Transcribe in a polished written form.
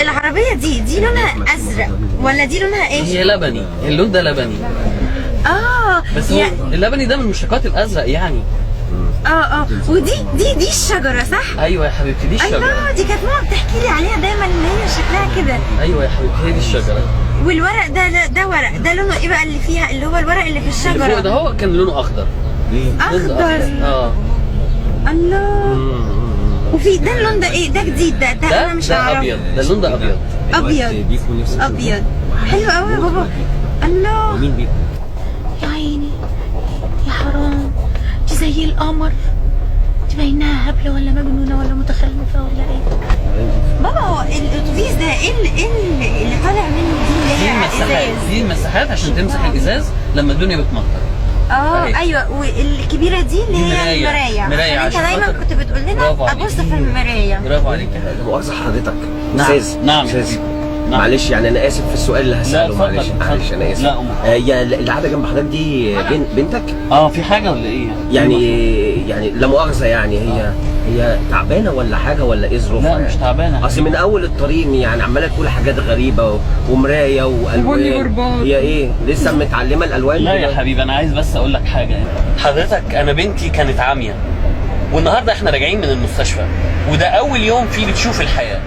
العربية دي لونها ازرق ولا دي لونها ايه؟ هي لبني، اللون ده لبني. بس هو اللبني ده من مشتقات الازرق يعني. ودي الشجرة صح؟ ايوه يا حبيبتي دي الشجرة. الله، دي كانت ماما بتحكي لي عليها دايما ان هي شكلها كده. ايوه يا حبيبتي هي دي الشجرة. والورق ده ورق، ده لونه ايه بقى اللي فيها، اللي هو الورق اللي في الشجرة؟ اللي فوق ده هو كان لونه اخضر. اخضر. الله. وفي ده اللون ده ايه؟ ده جديد، ده انا مش عارفه. ده ابيض، ده اللون ده ابيض. ابيض حلو قوي يا بابا. الله. مين بيكو؟ يا عيني يا حرام، دي زي القمر، دي بايناها هبله ولا مجنونه ولا متخلفه ولا ايه؟ بابا هو الاتوبيس ده ايه اللي طالع منه دي اللي هي ازاز؟ دي مساحات عشان تمسح الازاز لما الدنيا بتمطر. ايوه، والكبيره دي اللي هي المرايه. انت دايما كنت بتقول لنا ابص في المرايه. برافو عليك يا حبيبي. مؤاخذة حضرتك استاذ. نعم. معلش يعني انا اسف في السؤال اللي هساله. معلش انا اسف. هي اللي قاعده جنب حضرتك دي بنتك؟ في حاجه ولا ايه؟ يعني لا مؤاخذه يعني هي تعبانه ولا حاجه ولا ايه ظروفها؟ لا مش تعبانه. اصل من اول الطريق يعني عماله تقول حاجات غريبه ومرايه والوان. هي ايه لسه متعلمه الالوان؟ لا يا حبيبي انا عايز بس اقول لك حاجه. حضرتك انا بنتي كانت عاميه، والنهارده احنا راجعين من المستشفى، وده اول يوم فيه بتشوف الحياه.